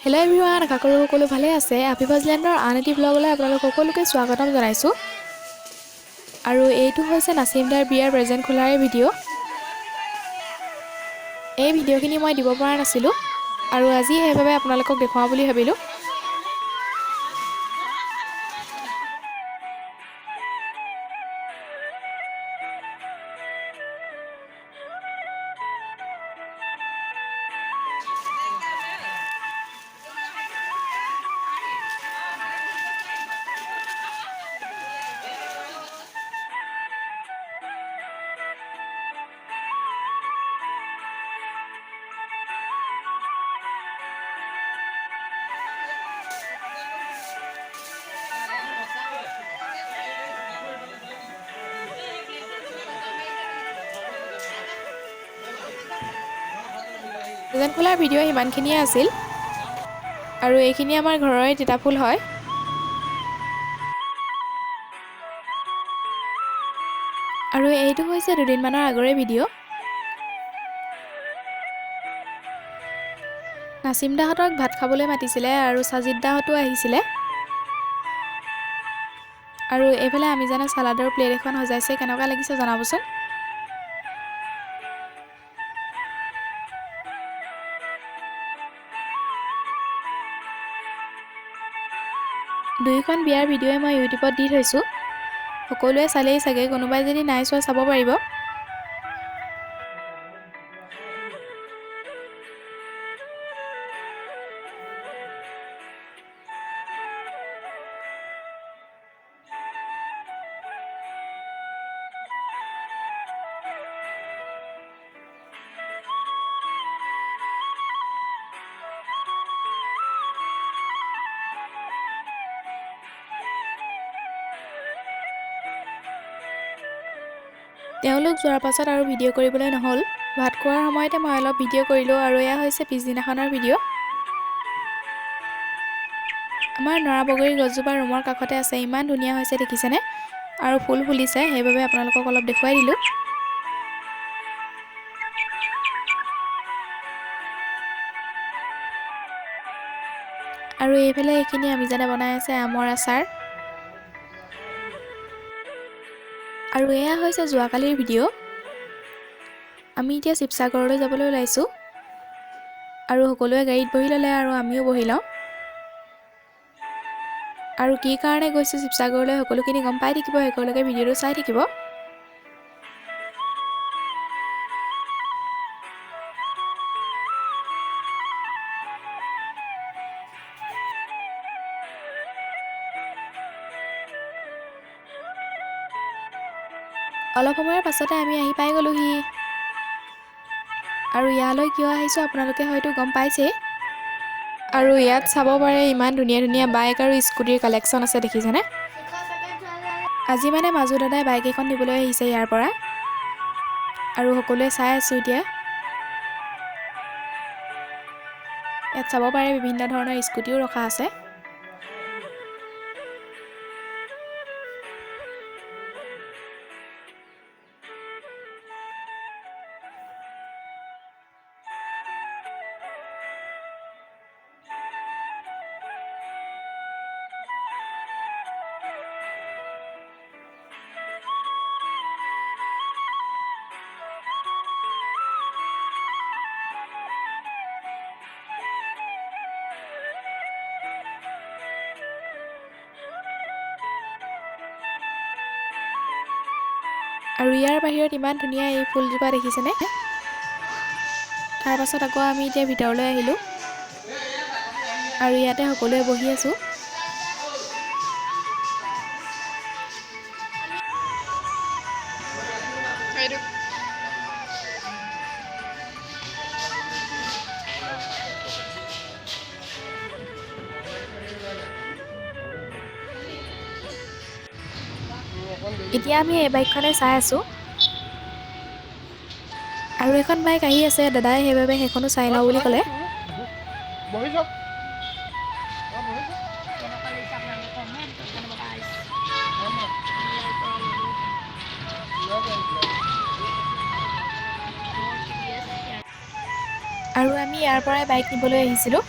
Hello' everyone, আশা কৰোঁ সকলো ভালে আছে। আফিফাজলেণ্ডৰ আন এটি ব্লগলৈ আপোনালোক সকলোকে স্বাগতম জনাইছোঁ। আৰু এইটো হৈছে নাছিমদাৰ বিয়াৰ প্ৰেজেণ্ট খোলাৰে ভিডিঅ'। এই ভিডিঅ'খিনি মই দিব পৰা নাছিলোঁ আৰু আজি সেইবাবে আপোনালোকক দেখুৱাওঁ বুলি ভাবিলোঁ। প্ৰেজেণ্ট খোলাৰ ভিডিঅ' সিমানখিনিয়ে আছিল আৰু এইখিনি আমাৰ ঘৰৰে তিতা ফুল হয়। আৰু এইটো হৈছে দুদিনমানৰ আগৰে ভিডিঅ'। নাছিম দাহঁতক ভাত খাবলৈ মাতিছিলে আৰু সাজিদ দাহঁতো আহিছিলে। আৰু এইফালে আমি জানো চালাডৰ প্লেট এখন সজাইছে, কেনেকুৱা লাগিছে জনাবচোন। দুয়োখন বিয়াৰ ভিডিঅ'ই মই ইউটিউবত দি থৈছোঁ, সকলোৱে চালেই চাগে, কোনোবাই যদি নাই চোৱা চাব পাৰিব। তেওঁলোক যোৱাৰ পাছত আৰু ভিডিঅ' কৰিবলৈ নহ'ল। ভাত খোৱাৰ সময়তে মই অলপ ভিডিঅ' কৰিলোঁ আৰু এয়া হৈছে পিছদিনাখনৰ ভিডিঅ'। আমাৰ নৰা বগৰী গছজোপা ৰুমৰ কাষতে আছে, ইমান ধুনীয়া হৈছে দেখিছেনে? আৰু ফুল ফুলিছে, সেইবাবে আপোনালোকক অলপ দেখুৱাই দিলোঁ। আৰু এইফালে এইখিনি আমি জানে বনাই আছে আমৰ আচাৰ। আৰু এয়া হৈছে যোৱাকালিৰ ভিডিঅ'। আমি এতিয়া শিৱসাগৰলৈ যাবলৈ ওলাইছোঁ আৰু সকলোৱে গাড়ীত বহি ল'লে আৰু আমিও বহি লওঁ। আৰু কি কাৰণে গৈছোঁ শিৱসাগৰলৈ সকলোখিনি গম পাই থাকিব, একেলগে ভিডিঅ'টো চাই থাকিব। অলপ সময়ৰ পাছতে আমি আহি পাই গ'লোহি। আৰু ইয়ালৈ কিয় আহিছোঁ আপোনালোকে হয়তো গম পাইছেই। আৰু ইয়াত চাব পাৰে ইমান ধুনীয়া ধুনীয়া বাইক আৰু স্কুটিৰ কালেকশ্যন আছে, দেখিছেনে? আজি মানে মাজু দাদাই বাইক এখন নিবলৈ আহিছে ইয়াৰ পৰা, আৰু সকলোৱে চাই আছোঁ এতিয়া। ইয়াত চাব পাৰে বিভিন্ন ধৰণৰ স্কুটিও ৰখা আছে। আৰু ইয়াৰ বাহিৰত ইমান ধুনীয়া এই ফুলজোপা দেখিছেনে? তাৰ পাছত আকৌ আমি এতিয়া ভিতৰলৈ আহিলোঁ আৰু ইয়াতে সকলোৱে বহি আছোঁ। এতিয়া আমি এই বাইকখনে চাই আছোঁ আৰু এখন বাইক আহি আছে, দাদাই সেইবাবে সেইখনো চাই লওঁ বুলি ক'লে। আৰু আমি ইয়াৰ পৰাই বাইক নিবলৈ আহিছিলোঁ।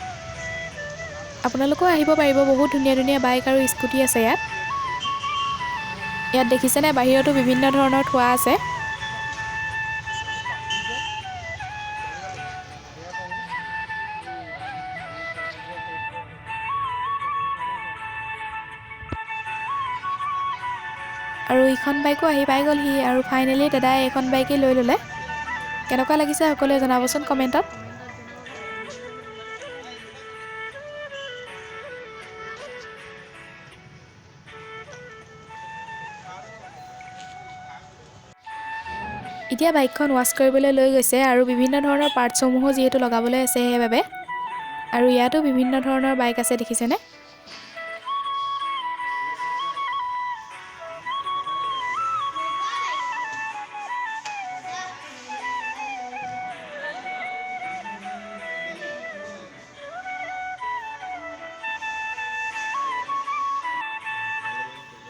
আপোনালোকেও আহিব পাৰিব, বহুত ধুনীয়া ধুনীয়া বাইক আৰু স্কুটি আছে ইয়াত। ইয়াত দেখিছেনে বাহিৰতো বিভিন্ন ধৰণৰ থোৱা আছে। আৰু ইখন বাইকো আহি পাই গ'লহি আৰু ফাইনেলি দাদাই এইখন বাইকেই লৈ ল'লে। কেনেকুৱা লাগিছে সকলোৱে জনাবচোন কমেণ্টত। এতিয়া বাইকখন ৱাছ কৰিবলৈ লৈ গৈছে আৰু বিভিন্ন ধৰণৰ পাৰ্টছসমূহো যিহেতু লগাবলৈ আছে সেইবাবে। আৰু ইয়াতো বিভিন্ন ধৰণৰ বাইক আছে দেখিছেনে।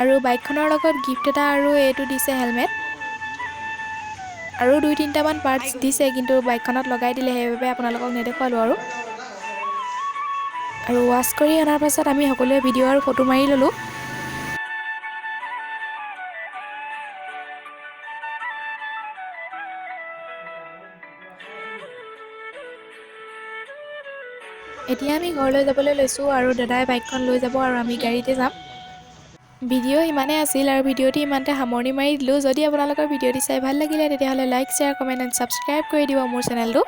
আৰু বাইকখনৰ লগত গিফ্ট এটা আৰু এইটো দিছে হেলমেট। আৰু 2-3টামান পাৰ্টছ দিছে, কিন্তু বাইকখনত লগাই দিলে সেইবাবে আপোনালোকক নেদেখুৱালোঁ আৰু। আৰু ৱাছ কৰি অনাৰ পাছত আমি সকলোৱে ভিডিঅ' আৰু ফটো মাৰি ল'লোঁ। এতিয়া আমি ঘৰলৈ যাবলৈ লৈছোঁ আৰু দাদাই বাইকখন লৈ যাব আৰু আমি গাড়ীতে যাম। ভিডিঅ' ইমানেই আছিল আৰু ভিডিঅ'টি ইমানতে সামৰণি মাৰি দিলোঁ। যদি আপোনালোকৰ ভিডিঅ'টি চাই ভাল লাগিলে তেতিয়াহ'লে like, share, comment and subscribe কৰি দিব মোৰ চেনেলটো।